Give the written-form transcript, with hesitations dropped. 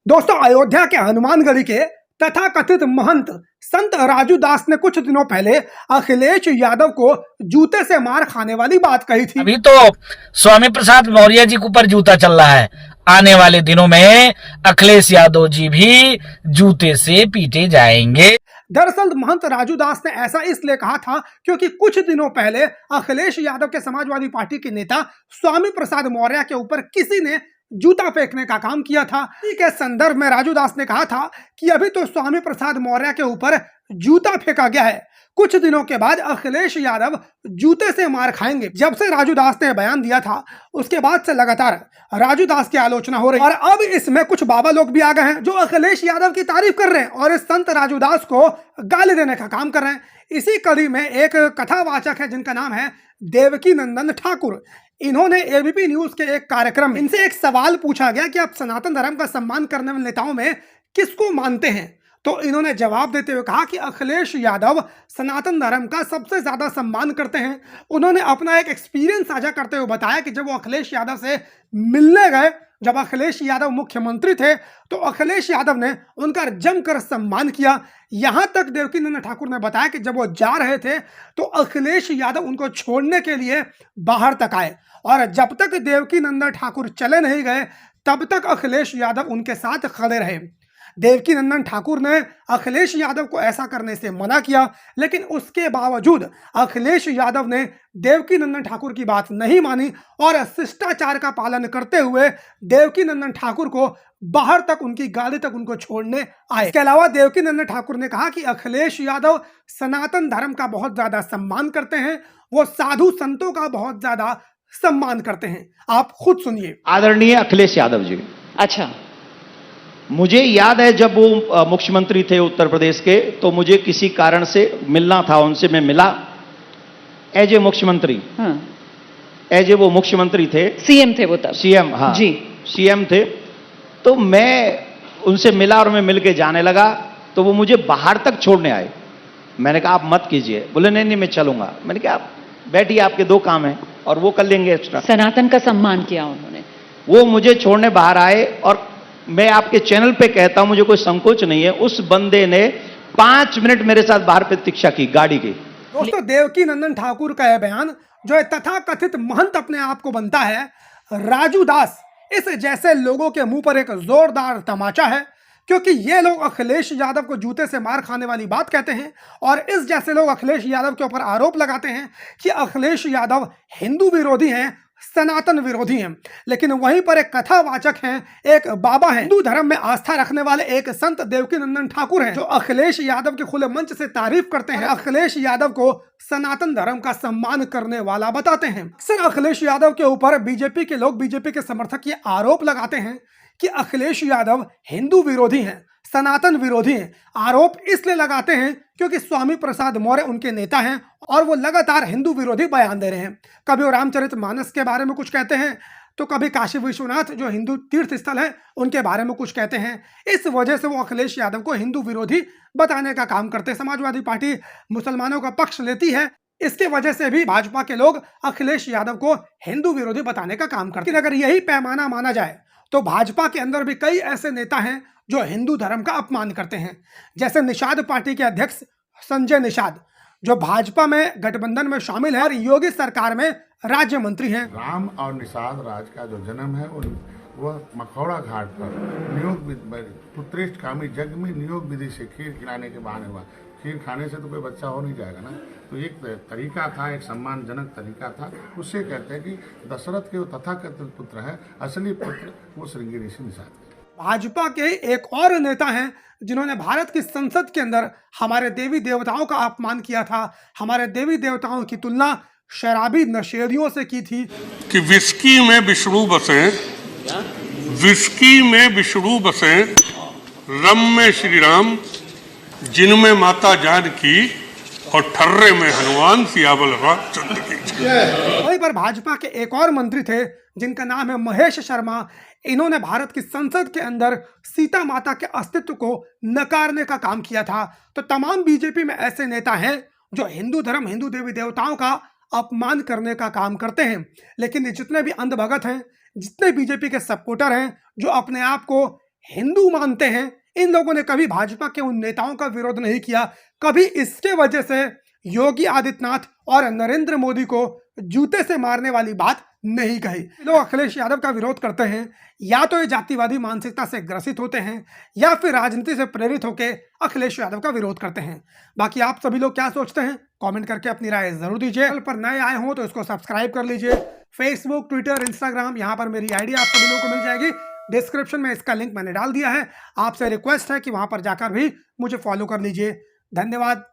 दोस्तों, अयोध्या के हनुमानगढ़ी के तथाकथित महंत संत राजू दास ने कुछ दिनों पहले अखिलेश यादव को जूते से मार खाने वाली बात कही थी। अभी तो स्वामी प्रसाद मौर्य जी के ऊपर जूता चल रहा है। आने वाले दिनों में अखिलेश यादव जी भी जूते से पीटे जाएंगे। दरअसल महंत राजू दास ने ऐसा इसलिए कहा था क्योंकि कुछ दिनों पहले अखिलेश यादव के समाजवादी पार्टी के नेता स्वामी प्रसाद मौर्य के ऊपर किसी ने जूता फेंकने का काम किया था। इसी के संदर्भ में राजू दास ने कहा था कि अभी तो स्वामी प्रसाद मौर्य के ऊपर जूता फेंका गया है, कुछ दिनों के बाद अखिलेश यादव जूते से मार खाएंगे। जब से राजू दास ने बयान दिया था उसके बाद से लगातार राजू दास की आलोचना हो रही है और अब इसमें कुछ बाबा लोग भी आ गए हैं जो अखिलेश यादव की तारीफ कर रहे हैं और इस संत राजू दास को गाली देने का काम कर रहे हैं। इसी कड़ी में एक कथावाचक है जिनका नाम है देवकी नंदन ठाकुर। इन्होंने एबीपी न्यूज के एक कार्यक्रम में इनसे एक सवाल पूछा गया कि आप सनातन धर्म का सम्मान करने वाले नेताओं में किसको मानते हैं, तो इन्होंने जवाब देते हुए कहा कि अखिलेश यादव सनातन धर्म का सबसे ज्यादा सम्मान करते हैं। उन्होंने अपना एक एक्सपीरियंस साझा करते हुए बताया कि जब वो अखिलेश यादव से मिलने गए, जब अखिलेश यादव मुख्यमंत्री थे तो अखिलेश यादव ने उनका जमकर सम्मान किया। यहां तक देवकी नंदन ठाकुर ने बताया कि जब वो जा रहे थे तो अखिलेश यादव उनको छोड़ने के लिए बाहर तक आए और जब तक देवकी नंदन ठाकुर चले नहीं गए तब तक अखिलेश यादव उनके साथ खड़े रहे। देवकी नंदन ठाकुर ने अखिलेश यादव को ऐसा करने से मना किया, लेकिन उसके बावजूद अखिलेश यादव ने देवकी नंदन ठाकुर की बात नहीं मानी और शिष्टाचार का पालन करते हुए देवकी नंदन ठाकुर को बाहर तक उनकी गाड़ी तक उनको छोड़ने आए। इसके अलावा देवकी नंदन ठाकुर ने कहा कि अखिलेश यादव सनातन धर्म का बहुत ज्यादा सम्मान करते हैं, वो साधु संतों का बहुत ज्यादा सम्मान करते हैं। आप खुद सुनिए। आदरणीय अखिलेश यादव जी, अच्छा, मुझे याद है जब वो मुख्यमंत्री थे उत्तर प्रदेश के, तो मुझे किसी कारण से मिलना था उनसे। मैं मिला एज ए मुख्यमंत्री, एज ए वो मुख्यमंत्री थे, सीएम थे वो तब। सीएम, हाँ जी, सीएम थे। तो मैं उनसे मिला और मैं मिल के जाने लगा तो वो मुझे बाहर तक छोड़ने आए। मैंने कहा आप मत कीजिए। बोले नहीं नहीं मैं चलूंगा। मैंने कहा आप बैठिए, आपके दो काम हैं और वो कर लेंगे एक्स्ट्रा। सनातन का सम्मान किया उन्होंने। वो मुझे छोड़ने बाहर आए और मैं आपके चैनल पे कहता हूं, मुझे कोई संकोच नहीं है, उस बंदे ने 5 मिनट मेरे साथ बाहर प्रतीक्षा की गाड़ी की। दोस्तों, देवकी नंदन ठाकुर का यह बयान जो है तथाकथित महंत अपने आप को बनता है राजू दास, इस जैसे लोगों के मुंह पर एक जोरदार तमाचा है क्योंकि ये लोग अखिलेश यादव को जूते से मार खाने वाली बात कहते हैं और इस जैसे लोग अखिलेश यादव के ऊपर आरोप लगाते हैं कि अखिलेश यादव हिंदू विरोधी हैं, सनातन विरोधी हैं। लेकिन वहीं पर एक कथावाचक हैं, एक बाबा हैं, हिंदू धर्म में आस्था रखने वाले एक संत देवकी नंदन ठाकुर हैं जो अखिलेश यादव के खुले मंच से तारीफ करते हैं, अखिलेश यादव को सनातन धर्म का सम्मान करने वाला बताते हैं। अक्सर अखिलेश यादव के ऊपर बीजेपी के लोग, बीजेपी के समर्थक ये आरोप लगाते हैं कि अखिलेश यादव हिंदू विरोधी हैं, सनातन विरोधी हैं। आरोप इसलिए लगाते हैं क्योंकि स्वामी प्रसाद मौर्य उनके नेता हैं और वो लगातार हिंदू विरोधी बयान दे रहे हैं। कभी वो रामचरितमानस के बारे में कुछ कहते हैं तो कभी काशी विश्वनाथ जो हिंदू तीर्थ स्थल है उनके बारे में कुछ कहते हैं। इस वजह से वो अखिलेश यादव को हिंदू विरोधी बताने का काम करते हैं। समाजवादी पार्टी मुसलमानों का पक्ष लेती है, इसके वजह से भी भाजपा के लोग अखिलेश यादव को हिंदू विरोधी बताने का काम करते हैं। अगर यही पैमाना माना जाए तो भाजपा के अंदर भी कई ऐसे नेता हैं जो हिंदू धर्म का अपमान करते हैं, जैसे निषाद पार्टी के अध्यक्ष संजय निषाद जो भाजपा में गठबंधन में शामिल है और योगी सरकार में राज्य मंत्री हैं। राम और निषाद राज का जो जन्म है वह मखौड़ा घाट पर नियोग पुत्रेष्ठ कामी जग में नियोग विधि से खीर खिलाने के बहाने हुआ। खीर खाने से तो कोई बच्चा हो नहीं जाएगा ना, तो एक तरीका था, एक सम्मानजनक तरीका था। उससे कहते हैं कि दशरथ के वो तथाकथित पुत्र है, असली पुत्र वो श्रृंगी ऋषि निषाद। भाजपा के एक और नेता हैं जिन्होंने भारत की संसद के अंदर हमारे देवी देवताओं का अपमान किया था, हमारे देवी देवताओं की तुलना शराबी नशेड़ियों से की थी कि विस्की में विष्णु बसे, विस्की में विष्णु बसे, रम में श्री राम, जिनमें माता जानकी और ठर्रे में हनुमान, सियावल रामचंद्र की। वहीं पर भाजपा के एक और मंत्री थे जिनका नाम है महेश शर्मा। इन्होंने भारत की संसद के अंदर सीता माता के अस्तित्व को नकारने का काम किया था। तो तमाम बीजेपी में ऐसे नेता हैं जो हिंदू धर्म, हिंदू देवी देवताओं का अपमान करने का काम करते हैं। लेकिन जितने भी अंधभगत हैं, जितने बीजेपी के सपोर्टर हैं जो अपने आप को हिंदू मानते हैं, इन लोगों ने कभी भाजपा के उन नेताओं का विरोध नहीं किया, कभी इसके वजह से योगी आदित्यनाथ और नरेंद्र मोदी को जूते से मारने वाली बात नहीं कही। लोग अखिलेश यादव का विरोध करते हैं, या तो ये जातिवादी मानसिकता से ग्रसित होते हैं या फिर राजनीति से प्रेरित होकर अखिलेश यादव का विरोध करते हैं। बाकी आप सभी लोग क्या सोचते हैं, कमेंट करके अपनी राय जरूर दीजिए। चैनल पर नए आए हो तो इसको सब्सक्राइब कर लीजिए। फेसबुक, ट्विटर, इंस्टाग्राम, यहाँ पर मेरी आईडी आप सभी लोगों को मिल जाएगी। डिस्क्रिप्शन में इसका लिंक मैंने डाल दिया है। आपसे रिक्वेस्ट है कि वहां पर जाकर भी मुझे फॉलो कर लीजिए। धन्यवाद।